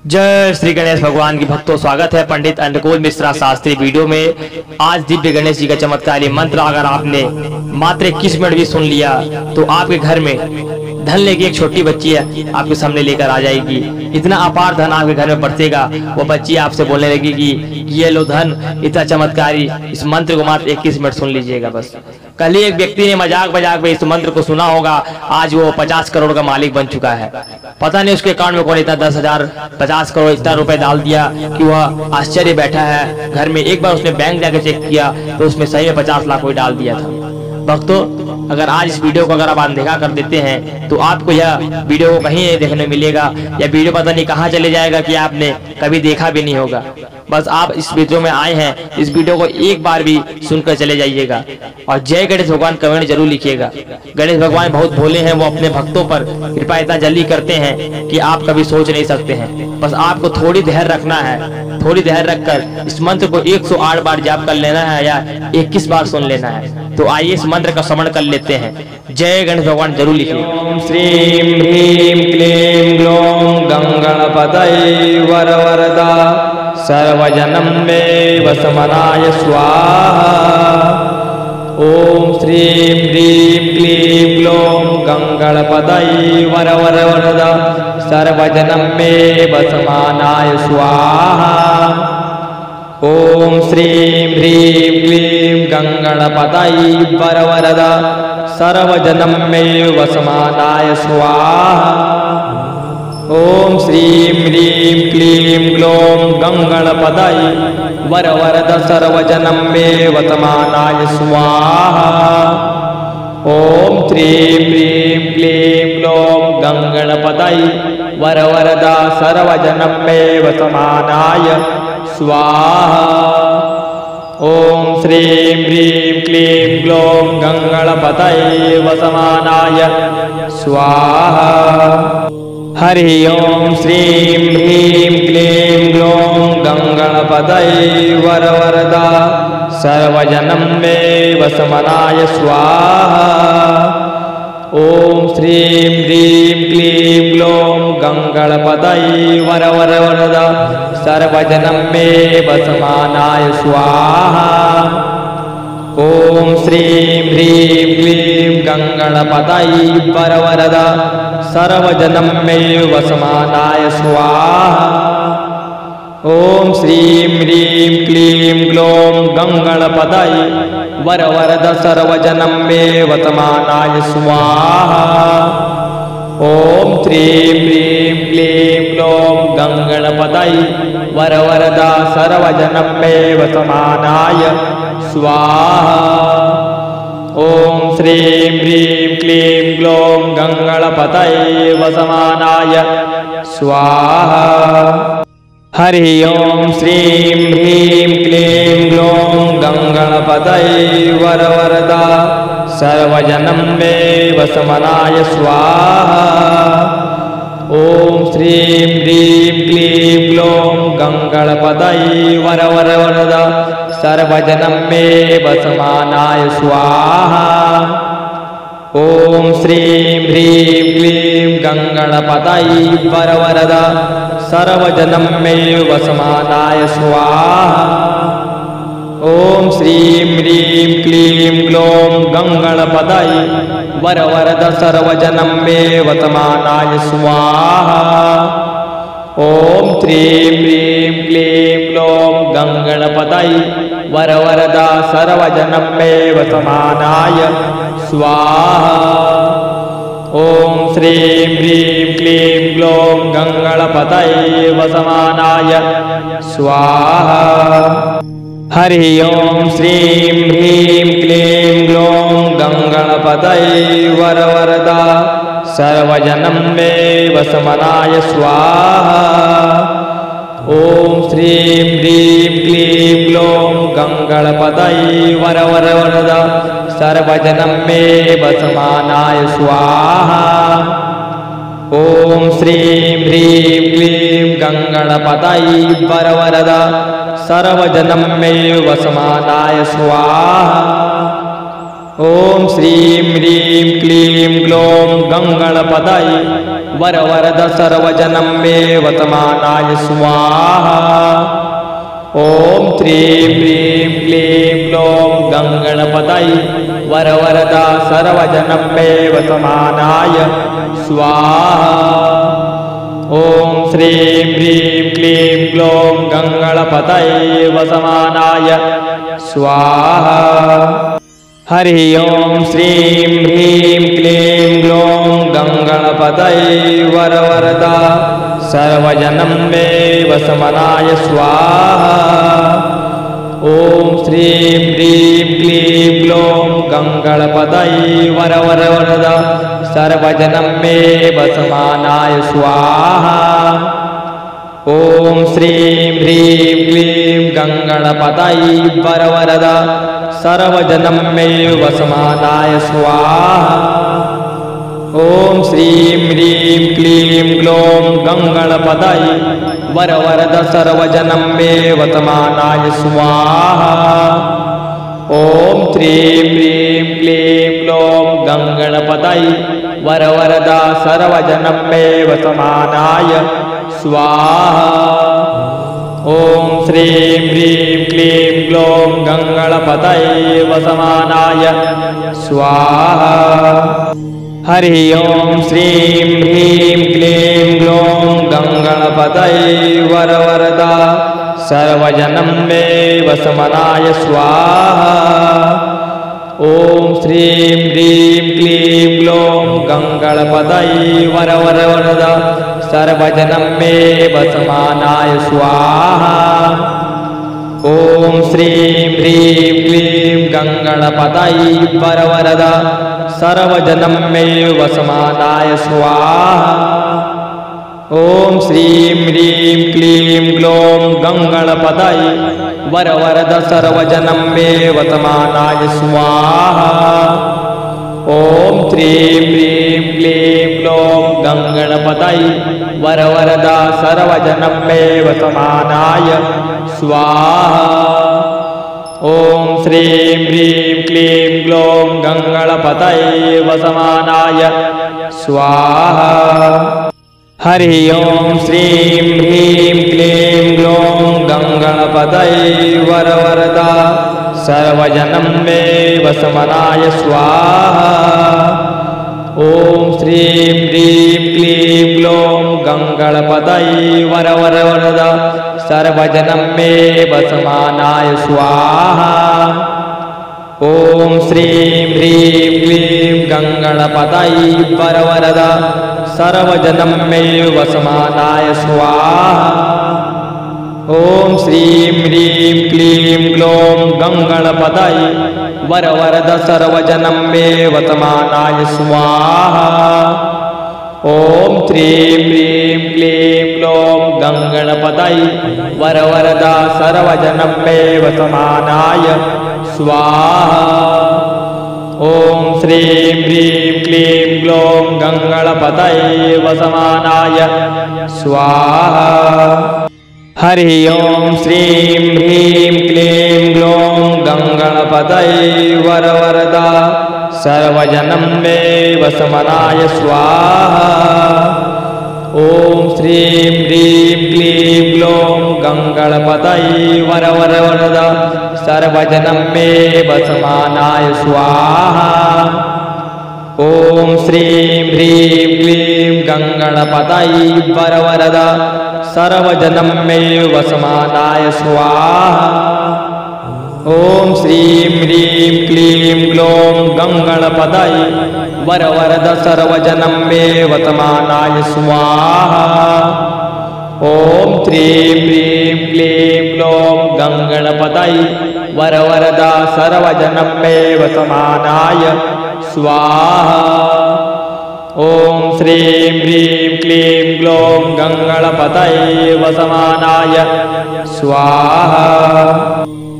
जय श्री गणेश भगवान की भक्तों, स्वागत है पंडित अनुकूल मिश्रा शास्त्री वीडियो में। आज दिव्य गणेश जी का चमत्कारी मंत्र अगर आपने मात्र 21 मिनट भी सुन लिया तो आपके घर में धन लेके एक छोटी बच्ची है आपके सामने लेकर आ जाएगी। इतना अपार धन आपके घर में बरसेगा। वो बच्ची आपसे बोलने लगेगी कि ये लो धन, इतना चमत्कारी। इस मंत्र को मात्र 21 मिनट सुन लीजिएगा बस। कल ही एक व्यक्ति ने मजाक मजाक में इस मंत्र को सुना होगा, आज वो 50 करोड़ का मालिक बन चुका है। पता नहीं उसके अकाउंट में कौन इतना 10,000 50 करोड़ इतना रुपए डाल दिया कि वह आश्चर्य बैठा है घर में। एक बार उसने बैंक जाकर चेक किया तो उसमें सही में 50 लाख कोई डाल दिया था। भक्तों, अगर आज इस वीडियो को अगर आप अनदेखा कर देते हैं तो आपको यह वीडियो को कहीं नहीं देखने मिलेगा। यह वीडियो पता नहीं कहाँ चले जाएगा कि आपने कभी देखा भी नहीं होगा। बस आप इस वीडियो में आए हैं, इस वीडियो को एक बार भी सुनकर चले जाइएगा और जय गणेश भगवान कमेंट जरूर लिखिएगा। गणेश भगवान बहुत भोले हैं, वो अपने भक्तों पर कृपा इतना जल्दी करते हैं कि आप कभी सोच नहीं सकते हैं। बस आपको थोड़ी धैर्य रखना है, थोड़ी धैर्य रखकर इस मंत्र को 108 बार जाप कर लेना है या 21 बार सुन लेना है। तो आइए इस मंत्र का श्रवण कर लेते हैं। जय गणेश भगवान जरूर लिखिए। ओम श्रीं ह्रीं क्लीं ग्लौं गंगणपतये वरवरदा सर्वजनं मे वसमनाय स्वाहा। ओम श्रीं ह्रीं क्लीं ग्लौं गंगणपतये वरवरदा सर्वजनं मे वसमानाय स्वाहा। ओम श्रीं ह्रीं क्लीं गंगणपतये वरवरदा सर्वजनं मे वसमानाय स्वाहा। ओम श्रीं ह्रीं क्लीं ग्लौं गंगणपतये वरवरदा सर्वजनं मे वसमानाय स्वाहा। ओम श्रीं ह्रीं क्लीं ग्लौं गंगणपतये वरवरदा सर्वजनं मे वसमानाय स्वाहा। ओम श्रीं ह्रीं क्लीं ग्लौं गंगणपतये वसमानाय स्वाहा। हरि ओम श्रीं ह्रीं क्लीं ग्लौं गंगणपतये वरवरदा सर्वजनं मे वसमनाय स्वाहा। ओम श्रीं ह्रीं क्लीं ग्लौं गंगणपतये वरवरदा सर्वजनं मे वसमानाय स्वाहा। ओम श्रीं ह्रीं क्लीं गंगणपतये वरवरदा सर्वजनं मे वसमानाय स्वाहा। ओम श्रीं ह्रीं क्लीं ग्लौं गंगणपतये वरवरदा सर्वजनं मे वसमानाय स्वाहा। ओम श्रीं ह्रीं क्लीं ग्लौं गंगणपतये वरवरदा सर्वजनं मे वसमानाय स्वाहा। ओम श्रीं ह्रीं क्लीं ग्लौं गंगणपतये वसमानाय स्वाहा। हरि ओम श्रीं ह्रीं क्लीं ग्लौं गंगणपतये वरवरदा सर्वजनं मे वसमनाय स्वाहा। ओम श्रीं ह्रीं क्लीं ग्लौं गंगणपतये वरवरदा सर्वजनं मे वसमानाय स्वाहा। ओम श्रीं ह्रीं क्लीं गंगणपतये वरवरदा सर्वजनं मे वसमानाय स्वाहा। ओम श्रीं ह्रीं क्लीं ग्लौं गंगणपतये वरवरदा सर्वजनं मे वसमानाय स्वाहा। ओम श्रीं ह्रीं क्लीं ग्लौं गंगणपतये वरवरदा सर्वजनं मे वसमानाय स्वाहा। ओम श्रीं ह्रीं क्लीं ग्लौं गंगणपतये वसमानाय स्वाहा। हरि ओम श्रीं ह्रीं क्लीं ग्लौं गंगणपतये वरवरदा सर्वजनं मे वसमनाय स्वाहा। ओम श्रीं ह्रीं क्लीं ग्लौं गंगणपतये वरवरदा सर्वजनं मे वसमानाय स्वाहा। ॐ श्रीं ह्रीं क्लीं गङ्गणपतये वरवरदा सर्वजनं मे वसमानाय स्वाहा। ॐ श्रीं ह्रीं क्लीं ग्लौं गङ्गणपतये वरवरद सर्वजनं मे वसमानाय स्वाहा। ॐ श्रीं ह्रीं क्लीं ग्लौं गङ्गणपतये वरवरदा सर्वजनं मे वसमानाय स्वाहा। ॐ श्रीं ह्रीं क्लीं ग्लौं गङ्गणपतये वसमानाय स्वाहा। हरि ओं श्रीं ह्रीं क्लीं ग्लौं गङ्गणपतये वरवरदा सर्वजनं मे वसमानाय स्वाहा। ॐ श्रीं ह्रीं क्लीं ग्लौं गङ्गणपतये वरवरदा सर्वजनं मे वसमानाय स्वाहा। ॐ श्रीं ह्रीं क्लीं गङ्गणपतये वरवरदा सर्वजनं मे वसमानाय स्वाहा। ॐ श्रीं ह्रीं क्लीं ग्लौं गङ्गणपतये वरवरद सर्वजनं मे वसमानाय स्वाहा। ॐ श्रीं ह्रीं क्लीं ग्लौं गङ्गणपतये वरवरदा सर्वजनं मे वसमानाय स्वाहा। ॐ श्रीं ह्रीं क्लीं ग्लौं गङ्गणपतये वसमानाय स्वाहा। हरि ओं श्रीं ह्रीं क्लीं ग्लौं गङ्गणपतये वरवरदा सर्वजनं मे वसमानाय स्वाहा। ॐ श्रीं ह्रीं क्लीं ग्लौं गङ्गणपतये वरवरदा सर्वजनं मे वसमानाय स्वाहा। ॐ श्रीं ह्रीं क्लीं गङ्गणपतये वरवरदा सर्वजनं मे वसमानाय स्वाहा। ॐ श्रीं ह्रीं क्लीं ग्लौं गङ्गणपतये वरवरद सर्वजनं मे वसमानाय स्वाहा। ॐ श्रीं ह्रीं क्लीं ग्लौं गङ्गणपतये वरवरदा सर्वजनं मे वसमानाय स्वाहा। ॐ श्रीं ह्रीं क्लीं ग्लौं गङ्गणपतये वसमानाय स्वाहा। हरि ओं श्रीं ह्रीं क्लीं ग्लौं गङ्गणपतये वरवरदा सर्वजनं मे वसमानाय स्वाहा। ॐ श्रीं ह्रीं क्लीं ग्लौं गङ्गणपतये वरवरदा सर्वजनं मे वसमानाय स्वाहा। ॐ श्रीं ह्रीं क्लीं गङ्गणपतये वरवरदा सर्वजनं मे वसमानाय स्वाहा। ॐ श्रीं ह्रीं क्लीं ग्लौं गङ्गणपतये वरवरद सर्वजनं मे वसमानाय स्वाहा। ॐ श्रीं ह्रीं क्लीं ग्लौं गङ्गणपतये वरवरदा सर्वजनं मे वसमानाय स्वाहा। ॐ श्रीं ह्रीं क्लीं ग्लौं गङ्गणपतये वसमानाय स्वाहा। हरि ओं श्रीं ह्रीं क्लीं ग्लौं गङ्गणपतये वरवरदा सर्वजनं मे वसमानाय स्वाहा। ॐ श्रीं ह्रीं क्लीं ग्लौं गङ्गणपतये वरवरदा सर्वजनं मे वसमानाय स्वाहा। ॐ श्रीं ह्रीं क्लीं गङ्गणपतये वरवरदा सर्वजनं मे वसमानाय स्वाहा। ॐ श्रीं ह्रीं क्लीं ग्लौं गङ्गणपतये वरवरद सर्वजनं मे वसमानाय स्वाहा। ॐ श्रीं ह्रीं क्लीं ग्लौं गङ्गणपतये वरवरदा सर्वजनं मे वसमानाय स्वाहा। ॐ श्रीं ह्रीं क्लीं ग्लौं गङ्गणपतये वसमानाय स्वाहा।